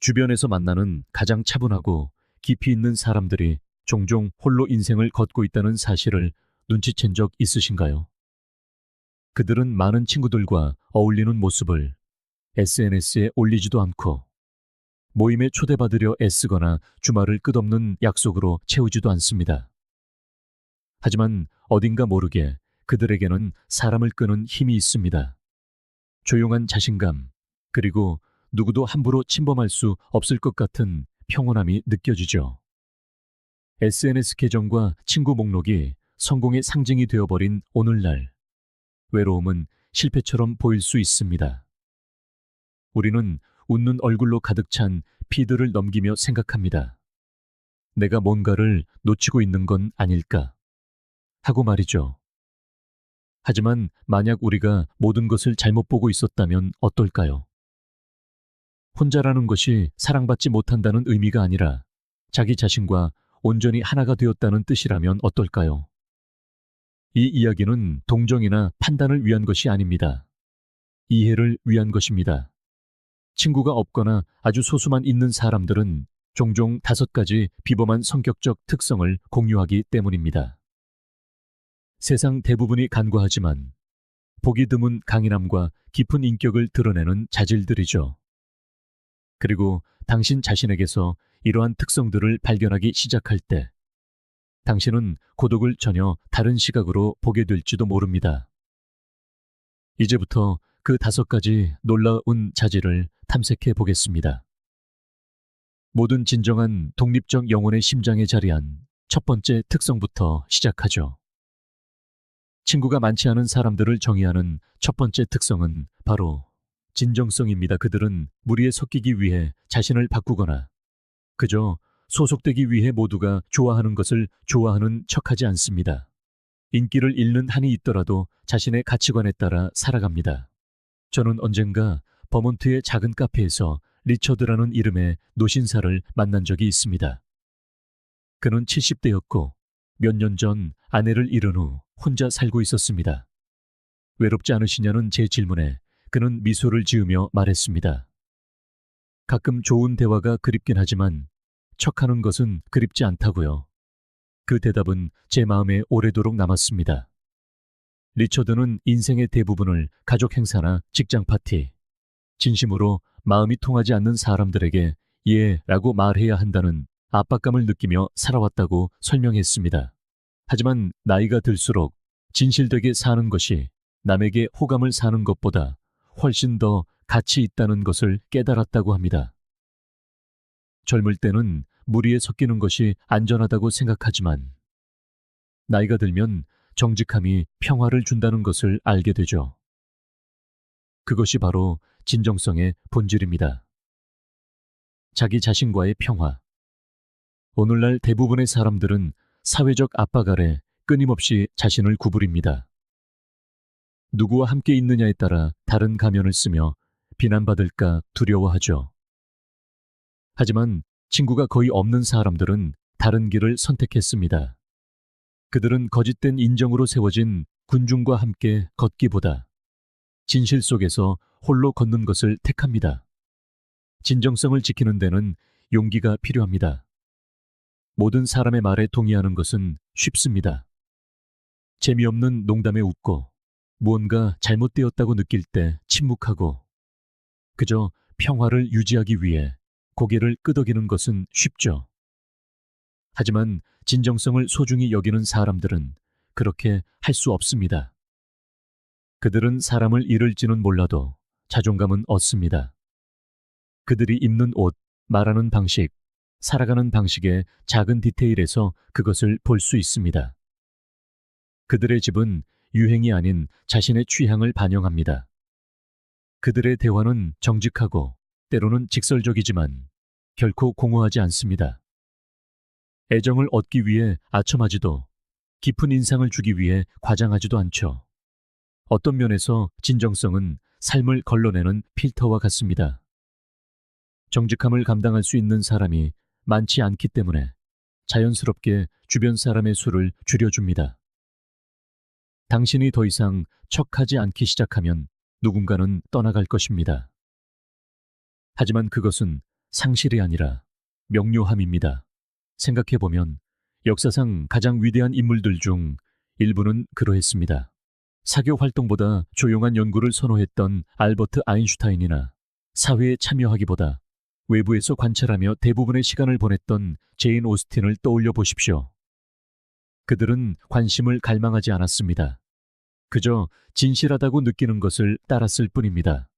주변에서 만나는 가장 차분하고 깊이 있는 사람들이 종종 홀로 인생을 걷고 있다는 사실을 눈치챈 적 있으신가요? 그들은 많은 친구들과 어울리는 모습을 SNS에 올리지도 않고 모임에 초대받으려 애쓰거나 주말을 끝없는 약속으로 채우지도 않습니다. 하지만 어딘가 모르게 그들에게는 사람을 끄는 힘이 있습니다. 조용한 자신감, 그리고 누구도 함부로 침범할 수 없을 것 같은 평온함이 느껴지죠. SNS 계정과 친구 목록이 성공의 상징이 되어버린 오늘날, 외로움은 실패처럼 보일 수 있습니다. 우리는 웃는 얼굴로 가득 찬 피드를 넘기며 생각합니다. 내가 뭔가를 놓치고 있는 건 아닐까 하고 말이죠. 하지만 만약 우리가 모든 것을 잘못 보고 있었다면 어떨까요? 혼자라는 것이 사랑받지 못한다는 의미가 아니라 자기 자신과 온전히 하나가 되었다는 뜻이라면 어떨까요? 이 이야기는 동정이나 판단을 위한 것이 아닙니다. 이해를 위한 것입니다. 친구가 없거나 아주 소수만 있는 사람들은 종종 5가지 비범한 성격적 특성을 공유하기 때문입니다. 세상 대부분이 간과하지만 보기 드문 강인함과 깊은 인격을 드러내는 자질들이죠. 그리고 당신 자신에게서 이러한 특성들을 발견하기 시작할 때 당신은 고독을 전혀 다른 시각으로 보게 될지도 모릅니다. 이제부터 그 5가지 놀라운 자질을 탐색해 보겠습니다. 모든 진정한 독립적 영혼의 심장에 자리한 첫 번째 특성부터 시작하죠. 친구가 많지 않은 사람들을 정의하는 첫 번째 특성은 바로 진정성입니다. 그들은 무리에 섞이기 위해 자신을 바꾸거나 그저 소속되기 위해 모두가 좋아하는 것을 좋아하는 척하지 않습니다. 인기를 잃는 한이 있더라도 자신의 가치관에 따라 살아갑니다. 저는 언젠가 버몬트의 작은 카페에서 리처드라는 이름의 노신사를 만난 적이 있습니다. 그는 70대였고 몇 년 전 아내를 잃은 후 혼자 살고 있었습니다. 외롭지 않으시냐는 제 질문에 그는 미소를 지으며 말했습니다. 가끔 좋은 대화가 그립긴 하지만 척하는 것은 그립지 않다고요. 그 대답은 제 마음에 오래도록 남았습니다. 리처드는 인생의 대부분을 가족 행사나 직장 파티, 진심으로 마음이 통하지 않는 사람들에게 예라고 말해야 한다는 압박감을 느끼며 살아왔다고 설명했습니다. 하지만 나이가 들수록 진실되게 사는 것이 남에게 호감을 사는 것보다 훨씬 더 가치 있다는 것을 깨달았다고 합니다. 젊을 때는 무리에 섞이는 것이 안전하다고 생각하지만 나이가 들면 정직함이 평화를 준다는 것을 알게 되죠. 그것이 바로 진정성의 본질입니다. 자기 자신과의 평화. 오늘날 대부분의 사람들은 사회적 압박 아래 끊임없이 자신을 구부립니다. 누구와 함께 있느냐에 따라 다른 가면을 쓰며 비난받을까 두려워하죠. 하지만 친구가 거의 없는 사람들은 다른 길을 선택했습니다. 그들은 거짓된 인정으로 세워진 군중과 함께 걷기보다 진실 속에서 홀로 걷는 것을 택합니다. 진정성을 지키는 데는 용기가 필요합니다. 모든 사람의 말에 동의하는 것은 쉽습니다. 재미없는 농담에 웃고 무언가 잘못되었다고 느낄 때 침묵하고 그저 평화를 유지하기 위해 고개를 끄덕이는 것은 쉽죠. 하지만 진정성을 소중히 여기는 사람들은 그렇게 할 수 없습니다. 그들은 사람을 잃을지는 몰라도 자존감은 얻습니다. 그들이 입는 옷, 말하는 방식, 살아가는 방식의 작은 디테일에서 그것을 볼 수 있습니다. 그들의 집은 유행이 아닌 자신의 취향을 반영합니다. 그들의 대화는 정직하고 때로는 직설적이지만 결코 공허하지 않습니다. 애정을 얻기 위해 아첨하지도 깊은 인상을 주기 위해 과장하지도 않죠. 어떤 면에서 진정성은 삶을 걸러내는 필터와 같습니다. 정직함을 감당할 수 있는 사람이 많지 않기 때문에 자연스럽게 주변 사람의 수를 줄여줍니다. 당신이 더 이상 척하지 않기 시작하면 누군가는 떠나갈 것입니다. 하지만 그것은 상실이 아니라 명료함입니다. 생각해보면 역사상 가장 위대한 인물들 중 일부는 그러했습니다. 사교 활동보다 조용한 연구를 선호했던 알버트 아인슈타인이나 사회에 참여하기보다 외부에서 관찰하며 대부분의 시간을 보냈던 제인 오스틴을 떠올려 보십시오. 그들은 관심을 갈망하지 않았습니다. 그저 진실하다고 느끼는 것을 따랐을 뿐입니다.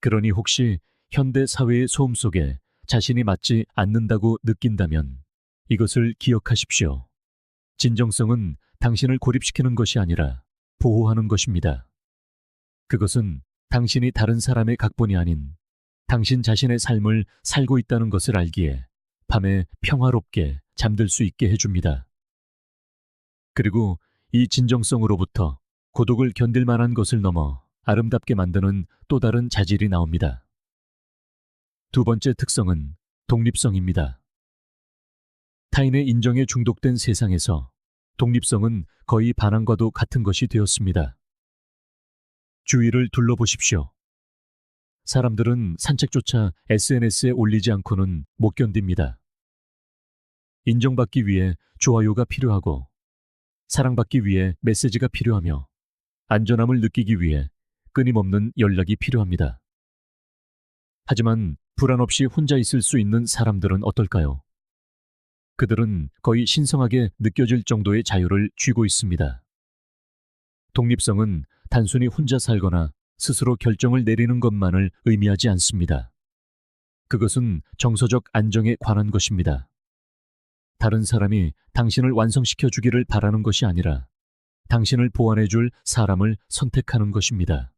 그러니 혹시 현대 사회의 소음 속에 자신이 맞지 않는다고 느낀다면 이것을 기억하십시오. 진정성은 당신을 고립시키는 것이 아니라 보호하는 것입니다. 그것은 당신이 다른 사람의 각본이 아닌 당신 자신의 삶을 살고 있다는 것을 알기에 밤에 평화롭게 잠들 수 있게 해줍니다. 그리고 이 진정성으로부터 고독을 견딜 만한 것을 넘어 아름답게 만드는 또 다른 자질이 나옵니다. 두 번째 특성은 독립성입니다. 타인의 인정에 중독된 세상에서 독립성은 거의 반항과도 같은 것이 되었습니다. 주위를 둘러보십시오. 사람들은 산책조차 SNS에 올리지 않고는 못 견딥니다. 인정받기 위해 좋아요가 필요하고, 사랑받기 위해 메시지가 필요하며, 안전함을 느끼기 위해 끊임없는 연락이 필요합니다. 하지만 불안 없이 혼자 있을 수 있는 사람들은 어떨까요? 그들은 거의 신성하게 느껴질 정도의 자유를 쥐고 있습니다. 독립성은 단순히 혼자 살거나 스스로 결정을 내리는 것만을 의미하지 않습니다. 그것은 정서적 안정에 관한 것입니다. 다른 사람이 당신을 완성시켜 주기를 바라는 것이 아니라 당신을 보완해 줄 사람을 선택하는 것입니다.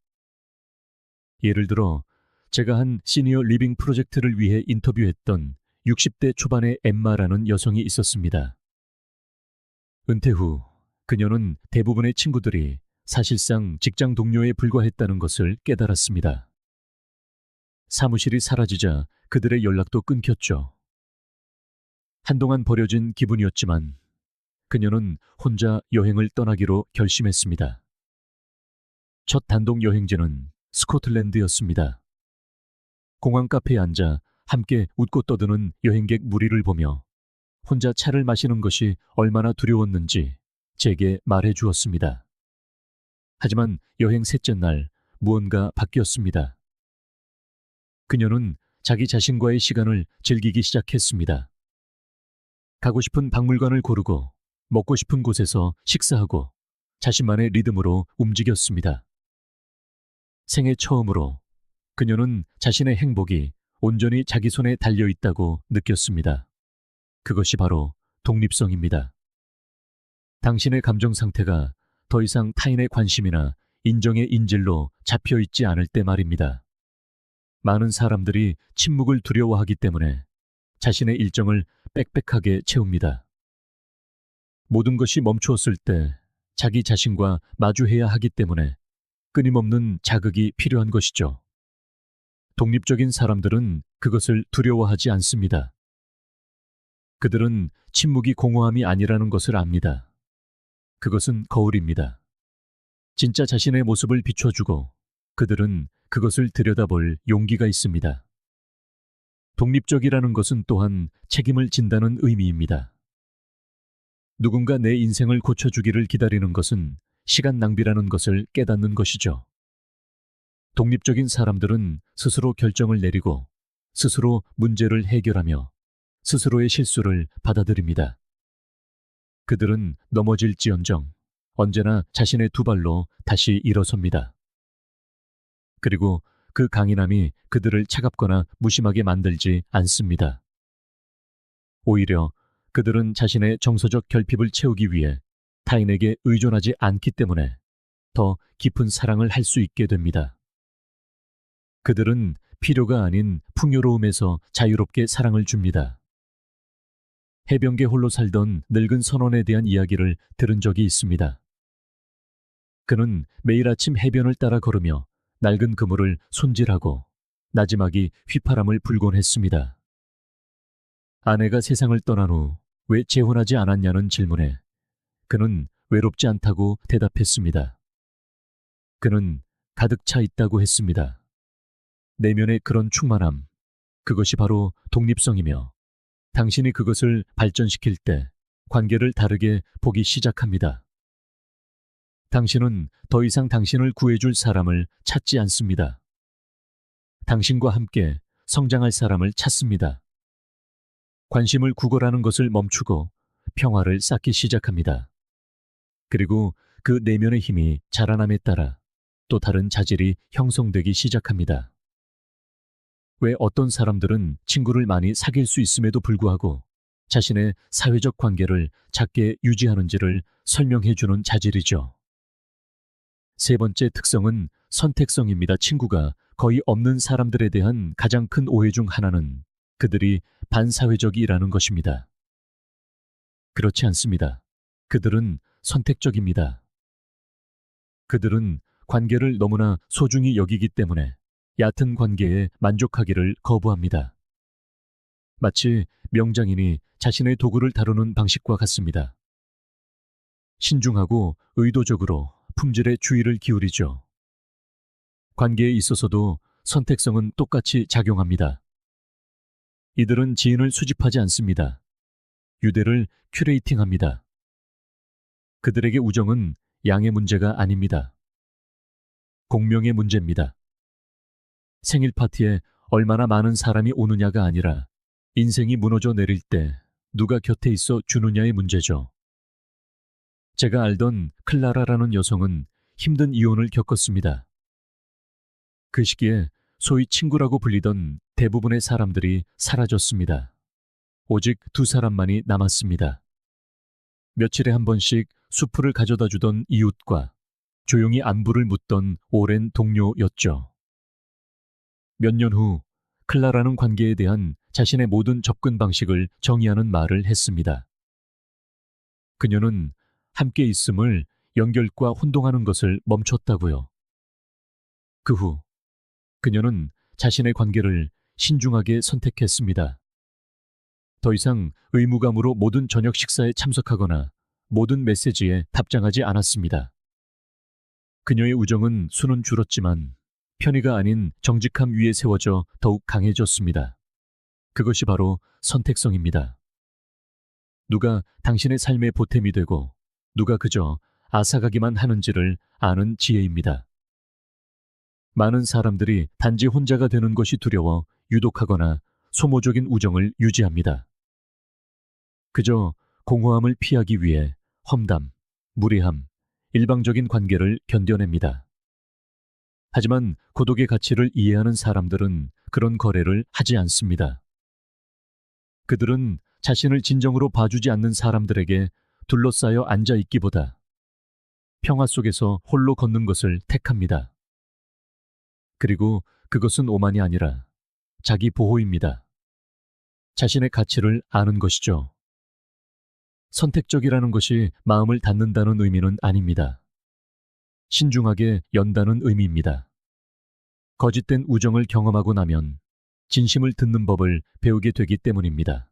예를 들어 제가 한 시니어 리빙 프로젝트를 위해 인터뷰했던 60대 초반의 엠마라는 여성이 있었습니다. 은퇴 후 그녀는 대부분의 친구들이 사실상 직장 동료에 불과했다는 것을 깨달았습니다. 사무실이 사라지자 그들의 연락도 끊겼죠. 한동안 버려진 기분이었지만 그녀는 혼자 여행을 떠나기로 결심했습니다. 첫 단독 여행지는 스코틀랜드였습니다. 공항 카페에 앉아 함께 웃고 떠드는 여행객 무리를 보며 혼자 차를 마시는 것이 얼마나 두려웠는지 제게 말해 주었습니다. 하지만 여행 셋째 날 무언가 바뀌었습니다. 그녀는 자기 자신과의 시간을 즐기기 시작했습니다. 가고 싶은 박물관을 고르고 먹고 싶은 곳에서 식사하고 자신만의 리듬으로 움직였습니다. 생애 처음으로 그녀는 자신의 행복이 온전히 자기 손에 달려 있다고 느꼈습니다. 그것이 바로 독립성입니다. 당신의 감정 상태가 더 이상 타인의 관심이나 인정의 인질로 잡혀 있지 않을 때 말입니다. 많은 사람들이 침묵을 두려워하기 때문에 자신의 일정을 빽빽하게 채웁니다. 모든 것이 멈추었을 때 자기 자신과 마주해야 하기 때문에 끊임없는 자극이 필요한 것이죠. 독립적인 사람들은 그것을 두려워하지 않습니다. 그들은 침묵이 공허함이 아니라는 것을 압니다. 그것은 거울입니다. 진짜 자신의 모습을 비춰주고 그들은 그것을 들여다볼 용기가 있습니다. 독립적이라는 것은 또한 책임을 진다는 의미입니다. 누군가 내 인생을 고쳐주기를 기다리는 것은 시간 낭비라는 것을 깨닫는 것이죠. 독립적인 사람들은 스스로 결정을 내리고 스스로 문제를 해결하며 스스로의 실수를 받아들입니다. 그들은 넘어질지언정 언제나 자신의 두 발로 다시 일어섭니다. 그리고 그 강인함이 그들을 차갑거나 무심하게 만들지 않습니다. 오히려 그들은 자신의 정서적 결핍을 채우기 위해 타인에게 의존하지 않기 때문에 더 깊은 사랑을 할 수 있게 됩니다. 그들은 필요가 아닌 풍요로움에서 자유롭게 사랑을 줍니다. 해변계 홀로 살던 늙은 선원에 대한 이야기를 들은 적이 있습니다. 그는 매일 아침 해변을 따라 걸으며 낡은 그물을 손질하고 나지막이 휘파람을 불곤 했습니다. 아내가 세상을 떠난 후 왜 재혼하지 않았냐는 질문에 그는 외롭지 않다고 대답했습니다. 그는 가득 차 있다고 했습니다. 내면의 그런 충만함, 그것이 바로 독립성이며 당신이 그것을 발전시킬 때 관계를 다르게 보기 시작합니다. 당신은 더 이상 당신을 구해줄 사람을 찾지 않습니다. 당신과 함께 성장할 사람을 찾습니다. 관심을 구걸하는 것을 멈추고 평화를 쌓기 시작합니다. 그리고 그 내면의 힘이 자라남에 따라 또 다른 자질이 형성되기 시작합니다. 왜 어떤 사람들은 친구를 많이 사귈 수 있음에도 불구하고 자신의 사회적 관계를 작게 유지하는지를 설명해 주는 자질이죠. 세 번째 특성은 선택성입니다. 친구가 거의 없는 사람들에 대한 가장 큰 오해 중 하나는 그들이 반사회적이라는 것입니다. 그렇지 않습니다. 그들은 선택적입니다. 그들은 관계를 너무나 소중히 여기기 때문에 얕은 관계에 만족하기를 거부합니다. 마치 명장인이 자신의 도구를 다루는 방식과 같습니다. 신중하고 의도적으로 품질에 주의를 기울이죠. 관계에 있어서도 선택성은 똑같이 작용합니다. 이들은 지인을 수집하지 않습니다. 유대를 큐레이팅합니다. 그들에게 우정은 양의 문제가 아닙니다. 공명의 문제입니다. 생일 파티에 얼마나 많은 사람이 오느냐가 아니라 인생이 무너져 내릴 때 누가 곁에 있어 주느냐의 문제죠. 제가 알던 클라라라는 여성은 힘든 이혼을 겪었습니다. 그 시기에 소위 친구라고 불리던 대부분의 사람들이 사라졌습니다. 오직 두 사람만이 남았습니다. 며칠에 한 번씩 수프를 가져다 주던 이웃과 조용히 안부를 묻던 오랜 동료였죠. 몇 년 후 클라라는 관계에 대한 자신의 모든 접근 방식을 정의하는 말을 했습니다. 그녀는 함께 있음을 연결과 혼동하는 것을 멈췄다고요. 그 후 그녀는 자신의 관계를 신중하게 선택했습니다. 더 이상 의무감으로 모든 저녁 식사에 참석하거나 모든 메시지에 답장하지 않았습니다. 그녀의 우정은 수는 줄었지만 편의가 아닌 정직함 위에 세워져 더욱 강해졌습니다. 그것이 바로 선택성입니다. 누가 당신의 삶의 보탬이 되고 누가 그저 앗아가기만 하는지를 아는 지혜입니다. 많은 사람들이 단지 혼자가 되는 것이 두려워 유독하거나 소모적인 우정을 유지합니다. 그저 공허함을 피하기 위해 험담, 무례함, 일방적인 관계를 견뎌냅니다. 하지만 고독의 가치를 이해하는 사람들은 그런 거래를 하지 않습니다. 그들은 자신을 진정으로 봐주지 않는 사람들에게 둘러싸여 앉아있기보다 평화 속에서 홀로 걷는 것을 택합니다. 그리고 그것은 오만이 아니라 자기 보호입니다. 자신의 가치를 아는 것이죠. 선택적이라는 것이 마음을 닫는다는 의미는 아닙니다. 신중하게 연다는 의미입니다. 거짓된 우정을 경험하고 나면 진심을 듣는 법을 배우게 되기 때문입니다.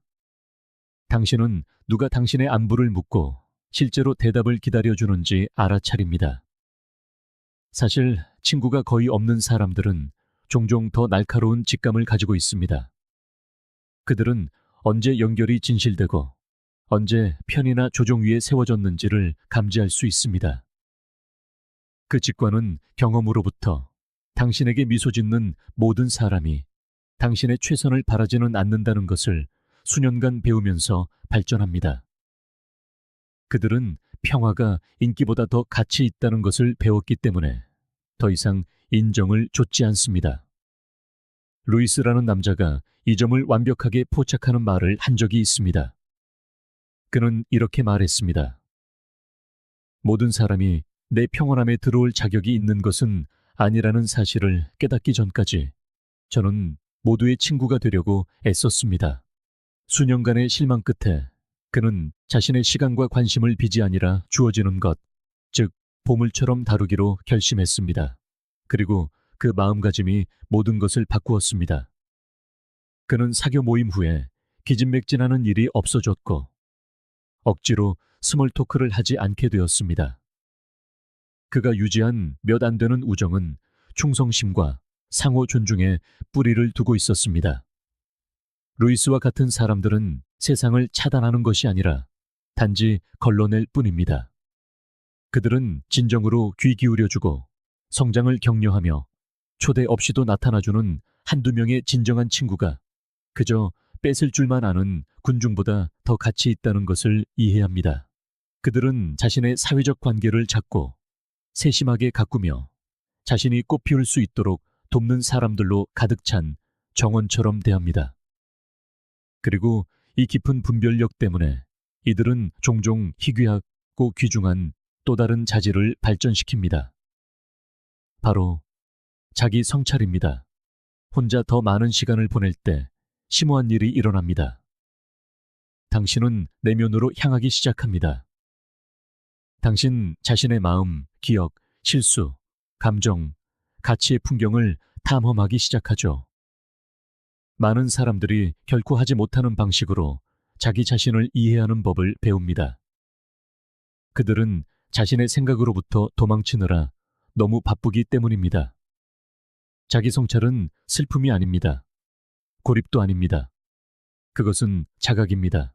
당신은 누가 당신의 안부를 묻고 실제로 대답을 기다려주는지 알아차립니다. 사실 친구가 거의 없는 사람들은 종종 더 날카로운 직감을 가지고 있습니다. 그들은 언제 연결이 진실되고 언제 편이나 조종 위에 세워졌는지를 감지할 수 있습니다. 그 직관은 경험으로부터 당신에게 미소 짓는 모든 사람이 당신의 최선을 바라지는 않는다는 것을 수년간 배우면서 발전합니다. 그들은 평화가 인기보다 더 가치 있다는 것을 배웠기 때문에 더 이상 인정을 좇지 않습니다. 루이스라는 남자가 이 점을 완벽하게 포착하는 말을 한 적이 있습니다. 그는 이렇게 말했습니다. 모든 사람이 내 평온함에 들어올 자격이 있는 것은 아니라는 사실을 깨닫기 전까지 저는 모두의 친구가 되려고 애썼습니다. 수년간의 실망 끝에 그는 자신의 시간과 관심을 빚이 아니라 주어지는 것, 즉 보물처럼 다루기로 결심했습니다. 그리고 그 마음가짐이 모든 것을 바꾸었습니다. 그는 사교 모임 후에 기진맥진하는 일이 없어졌고 억지로 스몰 토크를 하지 않게 되었습니다. 그가 유지한 몇 안 되는 우정은 충성심과 상호 존중에 뿌리를 두고 있었습니다. 루이스와 같은 사람들은 세상을 차단하는 것이 아니라 단지 걸러낼 뿐입니다. 그들은 진정으로 귀 기울여주고 성장을 격려하며 초대 없이도 나타나주는 한두 명의 진정한 친구가 그저 뺏을 줄만 아는 군중보다 더 가치 있다는 것을 이해해야 합니다. 그들은 자신의 사회적 관계를 작고 세심하게 가꾸며 자신이 꽃피울 수 있도록 돕는 사람들로 가득 찬 정원처럼 대합니다. 그리고 이 깊은 분별력 때문에 이들은 종종 희귀하고 귀중한 또 다른 자질을 발전시킵니다. 바로 자기 성찰입니다. 혼자 더 많은 시간을 보낼 때 심오한 일이 일어납니다. 당신은 내면으로 향하기 시작합니다. 당신 자신의 마음, 기억, 실수, 감정, 가치의 풍경을 탐험하기 시작하죠. 많은 사람들이 결코 하지 못하는 방식으로 자기 자신을 이해하는 법을 배웁니다. 그들은 자신의 생각으로부터 도망치느라 너무 바쁘기 때문입니다. 자기 성찰은 슬픔이 아닙니다. 고립도 아닙니다. 그것은 자각입니다.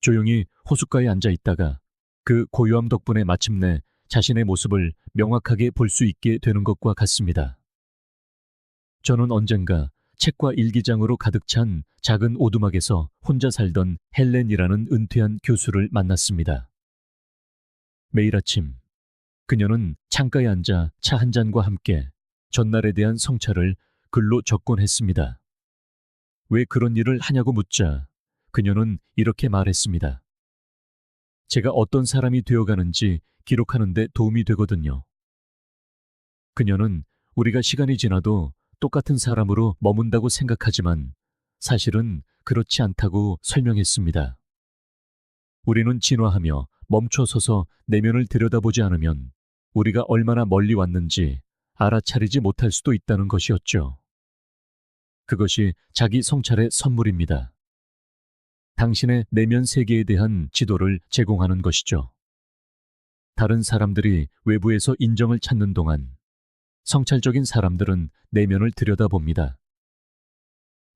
조용히 호숫가에 앉아 있다가 그 고요함 덕분에 마침내 자신의 모습을 명확하게 볼 수 있게 되는 것과 같습니다. 저는 언젠가 책과 일기장으로 가득 찬 작은 오두막에서 혼자 살던 헬렌이라는 은퇴한 교수를 만났습니다. 매일 아침 그녀는 창가에 앉아 차 한 잔과 함께 전날에 대한 성찰을 글로 적곤 했습니다. 왜 그런 일을 하냐고 묻자 그녀는 이렇게 말했습니다. 제가 어떤 사람이 되어가는지 기록하는 데 도움이 되거든요. 그녀는 우리가 시간이 지나도 똑같은 사람으로 머문다고 생각하지만 사실은 그렇지 않다고 설명했습니다. 우리는 진화하며 멈춰서서 내면을 들여다보지 않으면 우리가 얼마나 멀리 왔는지 알아차리지 못할 수도 있다는 것이었죠. 그것이 자기 성찰의 선물입니다. 당신의 내면 세계에 대한 지도를 제공하는 것이죠. 다른 사람들이 외부에서 인정을 찾는 동안 성찰적인 사람들은 내면을 들여다봅니다.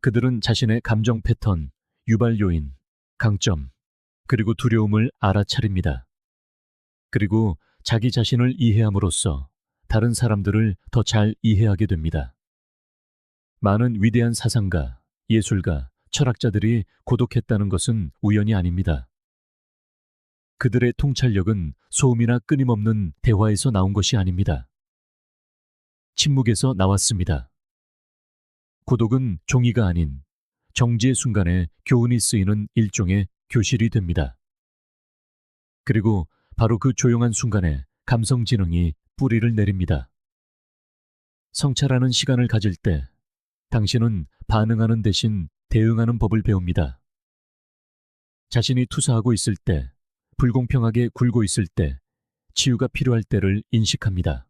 그들은 자신의 감정 패턴, 유발 요인, 강점, 그리고 두려움을 알아차립니다. 그리고 자기 자신을 이해함으로써 다른 사람들을 더 잘 이해하게 됩니다. 많은 위대한 사상가, 예술가, 철학자들이 고독했다는 것은 우연이 아닙니다. 그들의 통찰력은 소음이나 끊임없는 대화에서 나온 것이 아닙니다. 침묵에서 나왔습니다. 고독은 종이가 아닌 정지의 순간에 교훈이 쓰이는 일종의 교실이 됩니다. 그리고 바로 그 조용한 순간에 감성 지능이 뿌리를 내립니다. 성찰하는 시간을 가질 때 당신은 반응하는 대신 대응하는 법을 배웁니다. 자신이 투사하고 있을 때, 불공평하게 굴고 있을 때, 치유가 필요할 때를 인식합니다.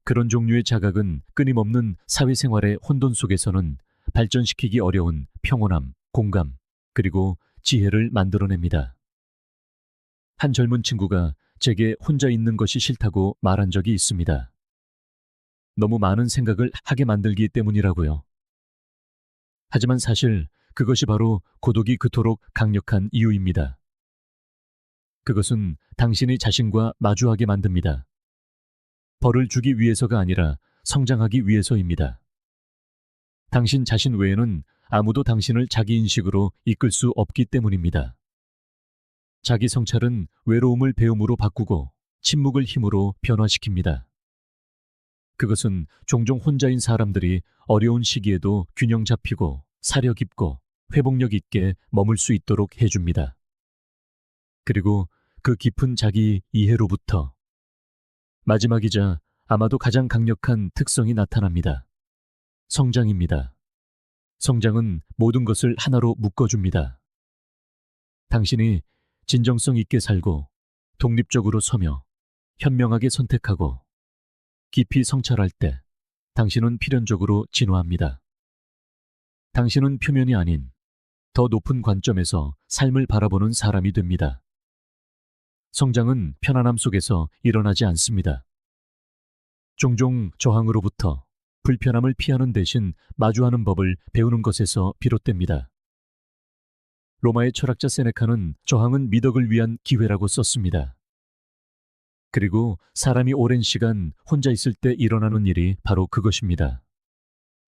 그런 종류의 자각은 끊임없는 사회생활의 혼돈 속에서는 발전시키기 어려운 평온함, 공감, 그리고 지혜를 만들어냅니다. 한 젊은 친구가 제게 혼자 있는 것이 싫다고 말한 적이 있습니다. 너무 많은 생각을 하게 만들기 때문이라고요. 하지만 사실 그것이 바로 고독이 그토록 강력한 이유입니다. 그것은 당신이 자신과 마주하게 만듭니다. 벌을 주기 위해서가 아니라 성장하기 위해서입니다. 당신 자신 외에는 아무도 당신을 자기 인식으로 이끌 수 없기 때문입니다. 자기 성찰은 외로움을 배움으로 바꾸고 침묵을 힘으로 변화시킵니다. 그것은 종종 혼자인 사람들이 어려운 시기에도 균형 잡히고 사려 깊고 회복력 있게 머물 수 있도록 해줍니다. 그리고 그 깊은 자기 이해로부터 마지막이자 아마도 가장 강력한 특성이 나타납니다. 성장입니다. 성장은 모든 것을 하나로 묶어줍니다. 당신이 진정성 있게 살고 독립적으로 서며 현명하게 선택하고 깊이 성찰할 때 당신은 필연적으로 진화합니다. 당신은 표면이 아닌 더 높은 관점에서 삶을 바라보는 사람이 됩니다. 성장은 편안함 속에서 일어나지 않습니다. 종종 저항으로부터 불편함을 피하는 대신 마주하는 법을 배우는 것에서 비롯됩니다. 로마의 철학자 세네카는 저항은 미덕을 위한 기회라고 썼습니다. 그리고 사람이 오랜 시간 혼자 있을 때 일어나는 일이 바로 그것입니다.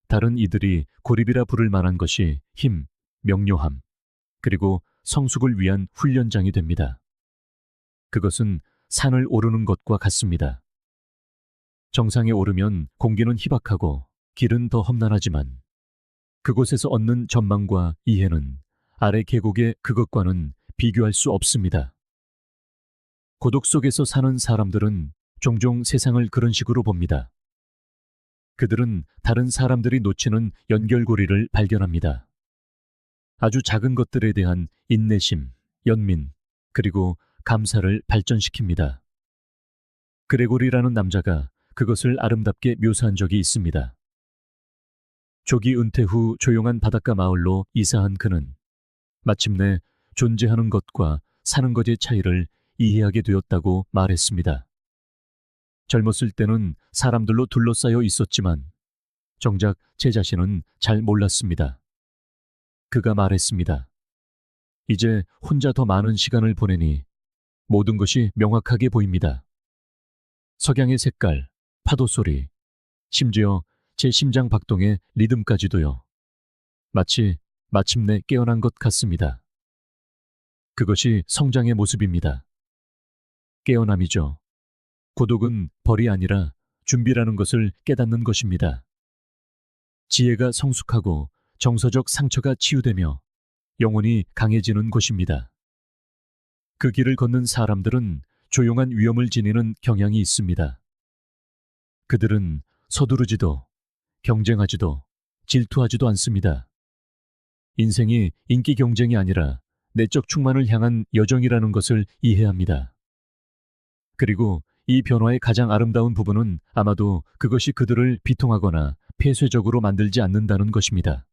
다른 이들이 고립이라 부를 만한 것이 힘, 명료함, 그리고 성숙을 위한 훈련장이 됩니다. 그것은 산을 오르는 것과 같습니다. 정상에 오르면 공기는 희박하고 길은 더 험난하지만 그곳에서 얻는 전망과 이해는 아래 계곡의 그것과는 비교할 수 없습니다. 고독 속에서 사는 사람들은 종종 세상을 그런 식으로 봅니다. 그들은 다른 사람들이 놓치는 연결고리를 발견합니다. 아주 작은 것들에 대한 인내심, 연민, 그리고 감사를 발전시킵니다. 그레고리라는 남자가 그것을 아름답게 묘사한 적이 있습니다. 조기 은퇴 후 조용한 바닷가 마을로 이사한 그는 마침내 존재하는 것과 사는 것의 차이를 이해하게 되었다고 말했습니다. 젊었을 때는 사람들로 둘러싸여 있었지만 정작 제 자신은 잘 몰랐습니다. 그가 말했습니다. 이제 혼자 더 많은 시간을 보내니 모든 것이 명확하게 보입니다. 석양의 색깔, 파도 소리, 심지어 제 심장 박동의 리듬까지도요. 마치 마침내 깨어난 것 같습니다. 그것이 성장의 모습입니다. 깨어남이죠. 고독은 벌이 아니라 준비라는 것을 깨닫는 것입니다. 지혜가 성숙하고 정서적 상처가 치유되며 영혼이 강해지는 곳입니다. 그 길을 걷는 사람들은 조용한 위험을 지니는 경향이 있습니다. 그들은 서두르지도 경쟁하지도 질투하지도 않습니다. 인생이 인기 경쟁이 아니라 내적 충만을 향한 여정이라는 것을 이해합니다. 그리고 이 변화의 가장 아름다운 부분은 아마도 그것이 그들을 비통하거나 폐쇄적으로 만들지 않는다는 것입니다.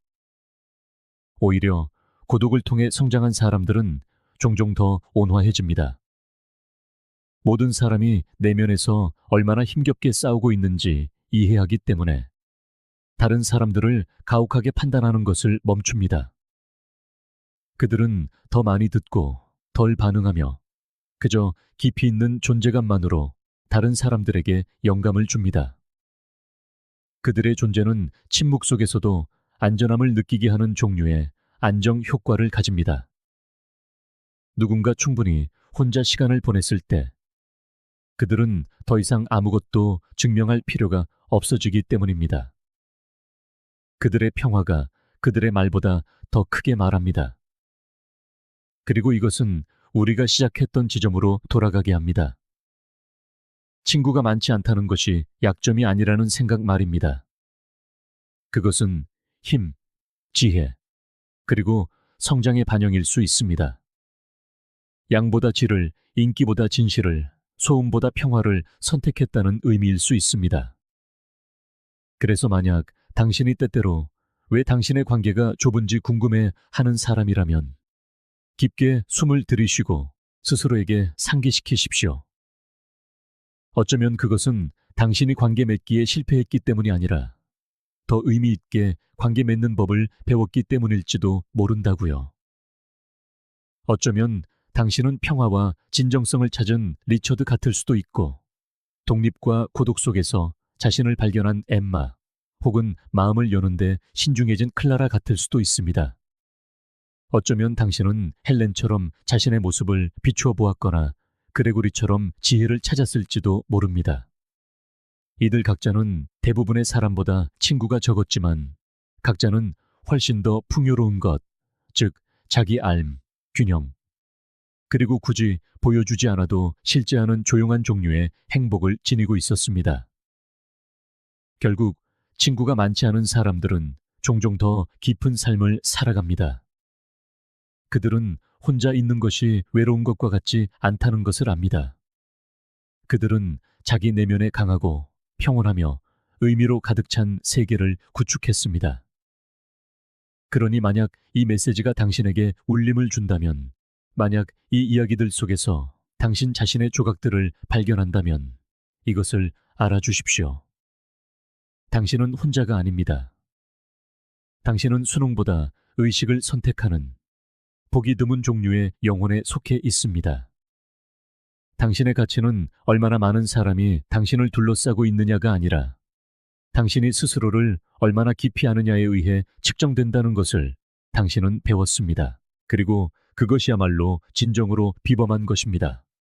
오히려 고독을 통해 성장한 사람들은 종종 더 온화해집니다. 모든 사람이 내면에서 얼마나 힘겹게 싸우고 있는지 이해하기 때문에 다른 사람들을 가혹하게 판단하는 것을 멈춥니다. 그들은 더 많이 듣고 덜 반응하며 그저 깊이 있는 존재감만으로 다른 사람들에게 영감을 줍니다. 그들의 존재는 침묵 속에서도 안전함을 느끼게 하는 종류의 안정 효과를 가집니다. 누군가 충분히 혼자 시간을 보냈을 때 그들은 더 이상 아무것도 증명할 필요가 없어지기 때문입니다. 그들의 평화가 그들의 말보다 더 크게 말합니다. 그리고 이것은 우리가 시작했던 지점으로 돌아가게 합니다. 친구가 많지 않다는 것이 약점이 아니라는 생각 말입니다. 그것은 힘, 지혜, 그리고 성장의 반영일 수 있습니다. 양보다 질을, 인기보다 진실을, 소음보다 평화를 선택했다는 의미일 수 있습니다. 그래서 만약 당신이 때때로 왜 당신의 관계가 좁은지 궁금해 하는 사람이라면 깊게 숨을 들이쉬고 스스로에게 상기시키십시오. 어쩌면 그것은 당신이 관계 맺기에 실패했기 때문이 아니라 더 의미 있게 관계 맺는 법을 배웠기 때문일지도 모른다고요. 어쩌면 당신은 평화와 진정성을 찾은 리처드 같을 수도 있고 독립과 고독 속에서 자신을 발견한 엠마 혹은 마음을 여는데 신중해진 클라라 같을 수도 있습니다. 어쩌면 당신은 헬렌처럼 자신의 모습을 비추어 보았거나 그레고리처럼 지혜를 찾았을지도 모릅니다. 이들 각자는 대부분의 사람보다 친구가 적었지만 각자는 훨씬 더 풍요로운 것, 즉 자기 알, 균형, 그리고 굳이 보여주지 않아도 실제하는 조용한 종류의 행복을 지니고 있었습니다. 결국 친구가 많지 않은 사람들은 종종 더 깊은 삶을 살아갑니다. 그들은 혼자 있는 것이 외로운 것과 같지 않다는 것을 압니다. 그들은 자기 내면에 강하고 평온하며 의미로 가득 찬 세계를 구축했습니다. 그러니 만약 이 메시지가 당신에게 울림을 준다면, 만약 이 이야기들 속에서 당신 자신의 조각들을 발견한다면 이것을 알아주십시오. 당신은 혼자가 아닙니다. 당신은 수능보다 의식을 선택하는 보기 드문 종류의 영혼에 속해 있습니다. 당신의 가치는 얼마나 많은 사람이 당신을 둘러싸고 있느냐가 아니라 당신이 스스로를 얼마나 깊이 아느냐에 의해 측정된다는 것을 당신은 배웠습니다. 그리고 그것이야말로 진정으로 비범한 것입니다.